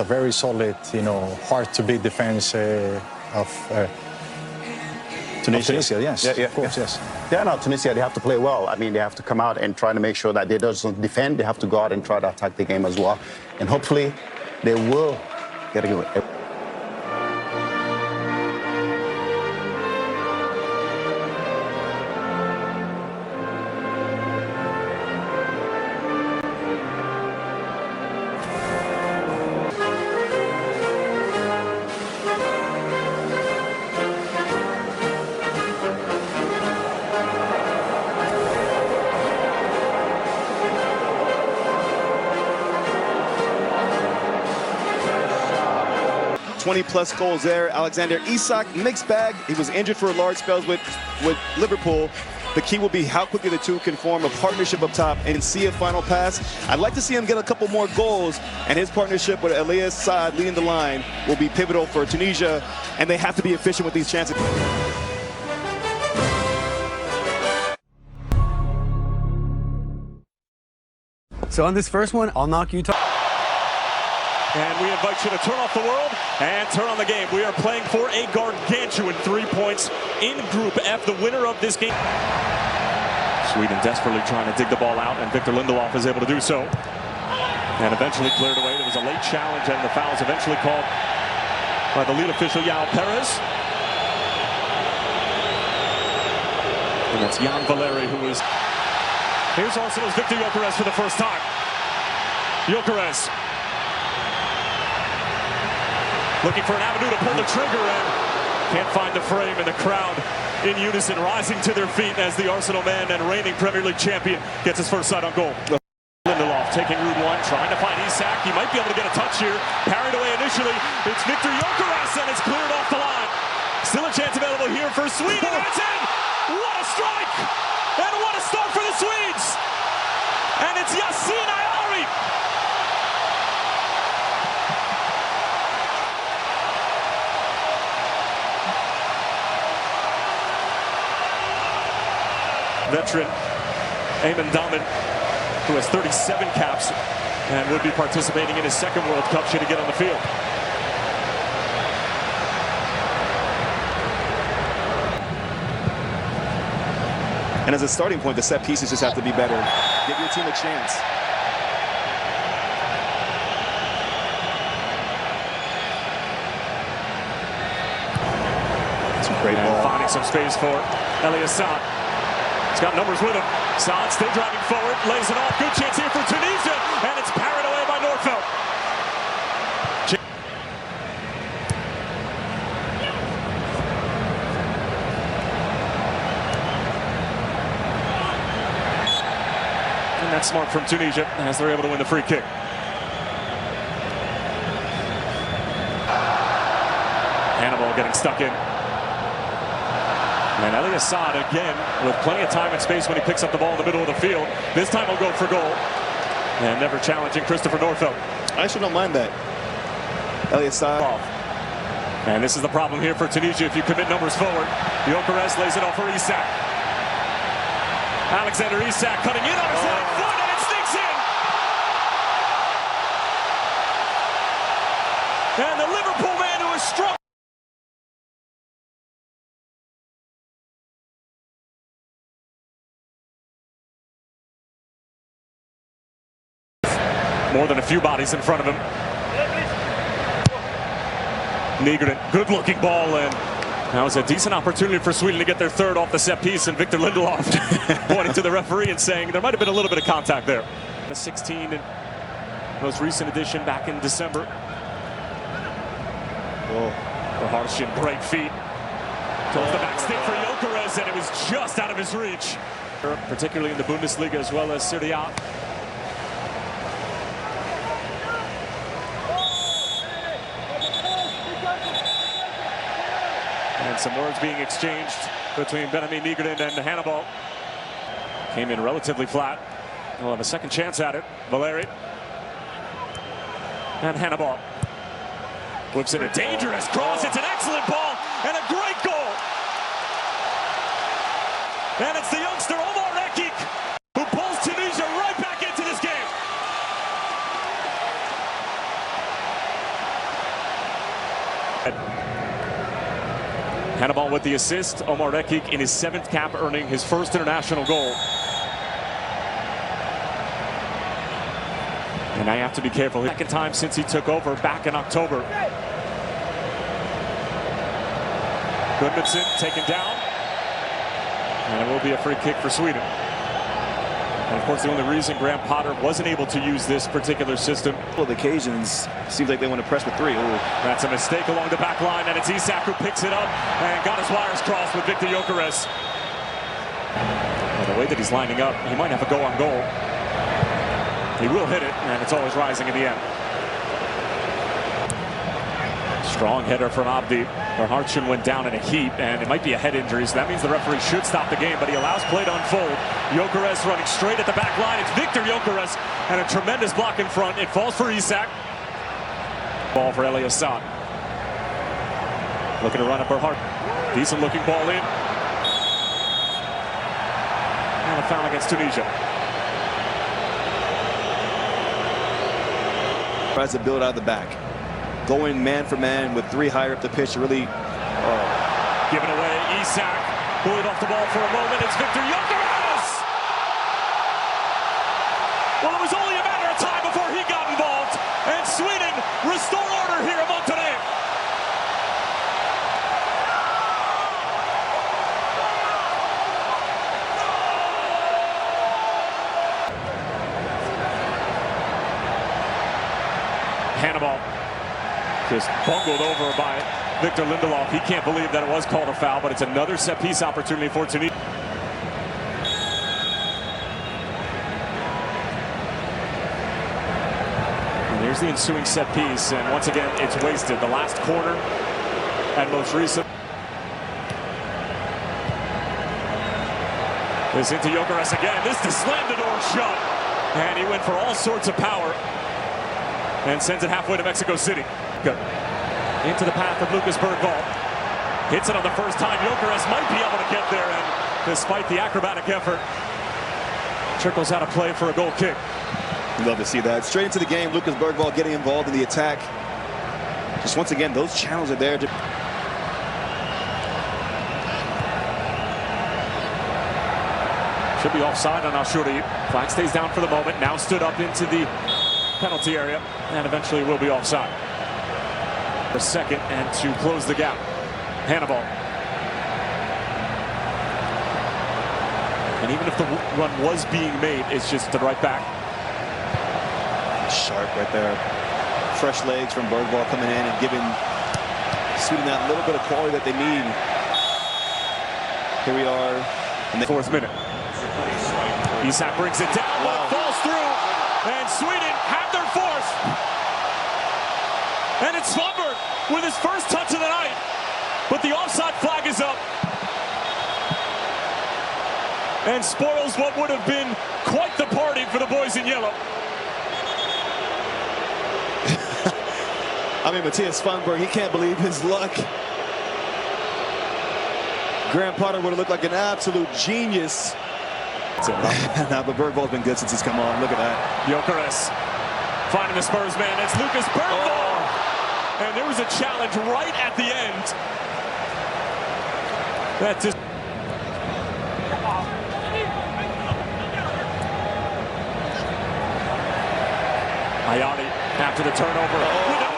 A very solid, hard-to-beat defense of Tunisia. Yes, of course, yes. Yeah, no, Tunisia, they have to play well. I mean, they have to come out and try to make sure that they don't defend. They have to go out and try to attack the game as well. And hopefully, they will get it. +20 goals there. Alexander Isak, mixed bag. He was injured for large spells with Liverpool. The key will be how quickly the two can form a partnership up top and see a final pass. I'd like to see him get a couple more goals, and his partnership with Elias Saad leading the line will be pivotal for Tunisia, and they have to be efficient with these chances. So on this first one, I'll knock you. And we invite you to turn off the world and turn on the game. We are playing for a gargantuan 3 points in Group F, the winner of this game. Sweden desperately trying to dig the ball out, and Victor Lindelof is able to do so. And eventually cleared away. There was a late challenge, and the foul is eventually called by the lead official, João Perez. And that's Jan Valeri, who is... Here's Arsenal's Viktor Gyökeres for the first time. Gyökeres. Looking for an avenue to pull the trigger and can't find the frame, and the crowd in unison rising to their feet as the Arsenal man and reigning Premier League champion gets his first sight on goal. Lindelof taking route one, trying to find Isak. He might be able to get a touch here. Carried away initially. It's Viktor Gyökeres, and it's cleared off the line. Still a chance available here for Sweden, and it's in! What a strike! And what a start for the Swedes! And it's Yasin Ayari! Veteran Eamon Daman, who has 37 caps and would be participating in his second World Cup should he get on the field. And as a starting point, the set pieces just have to be better. Give your team a chance. It's a great ball. Finding some space for Elias Saad. He's got numbers with him. Saad still driving forward, lays it off. Good chance here for Tunisia, and it's parried away by Nordfeldt. And that's smart from Tunisia as they're able to win the free kick. Hannibal getting stuck in. And Elias Saad again with plenty of time and space when he picks up the ball in the middle of the field. This time he'll go for goal. And never challenging Christopher Nordfeldt. I actually don't mind that. Elias Saad. And this is the problem here for Tunisia if you commit numbers forward. Gyökeres lays it off for Isak. Alexander Isak cutting in on his right foot, and it sneaks in. And the Liverpool man who is strong. More than a few bodies in front of him. Nygren, good-looking ball, and now it's a decent opportunity for Sweden to get their third off the set piece, and Victor Lindelof pointing to the referee and saying there might have been a little bit of contact there. 16 and most recent edition back in December. Harshin, great feet. Towards the back stick for Gyökeres, and it was just out of his reach. Particularly in the Bundesliga as well as Serie A. And some words being exchanged between Benjamin Nygren and Hannibal. Came in relatively flat. We'll have a second chance at it. Valeri. And Hannibal. Whips in a dangerous cross. It's an excellent ball and a great goal. And it's the youngster Omar Rekik who pulls Tunisia right back into this game. Hannibal with the assist. Omar Rekik in his 7th cap, earning his first international goal. And now you have to be careful. Second time since he took over back in October. Gudmundsson taken down. And it will be a free kick for Sweden. And of course, the only reason Graham Potter wasn't able to use this particular system. Well, the occasions seems like they want to press with 3. Ooh. That's a mistake along the back line, and it's Isak who picks it up and got his wires crossed with Viktor Gyökeres. Well, the way that he's lining up, he might have a go on goal. He will hit it, and it's always rising in the end. Strong header from Abdi. Hartshun went down in a heap, and it might be a head injury, so that means the referee should stop the game, but he allows play to unfold. Gyökeres running straight at the back line. It's Viktor Gyökeres, and a tremendous block in front. It falls for Isak. Ball for Eliasson. Looking to run up Berhard. Decent looking ball in. And a foul against Tunisia. Tries to build out of the back. Going man for man with 3 higher up the pitch to really... Given away, Isak. Pulling off the ball for a moment. It's Viktor Gyökeres! Well, it was only a matter of time before he got involved. And Sweden restore order here among today. Hannibal. Just bungled over by Victor Lindelof. He can't believe that it was called a foul, but it's another set-piece opportunity for Tunisia. And here's the ensuing set-piece, and once again, it's wasted. The last corner and most recent. This into Gyökeres again. This to slam the door shut. And he went for all sorts of power and sends it halfway to Mexico City. Good. Into the path of Lucas Bergvall. Hits it on the first time. Gyökeres might be able to get there, and despite the acrobatic effort, trickles out of play for a goal kick. We'd love to see that. Straight into the game, Lucas Bergvall getting involved in the attack. Just once again, those channels are there. Should be offside on Ashuri. Flag stays down for the moment. Now stood up into the penalty area, and eventually will be offside. For a second, and to close the gap, Hannibal. And even if the run was being made, it's just the right back. Sharp right there. Fresh legs from Bergvall coming in and giving Sweden that little bit of quality that they need. Here we are in the 4th minute. Isak brings it down, but it falls through, and Sweden have their 4th. And it's Forsberg with his first touch of the night, but the offside flag is up and spoils what would have been quite the party for the boys in yellow. I mean, Mattias Forsberg, he can't believe his luck. Graham Potter would have looked like an absolute genius. Nah, but Bergvall's been good since he's come on. Look at that. Gyökeres finding the Spurs man. It's Lucas Bergvall. And there was a challenge right at the end. That just... Ayani after the turnover.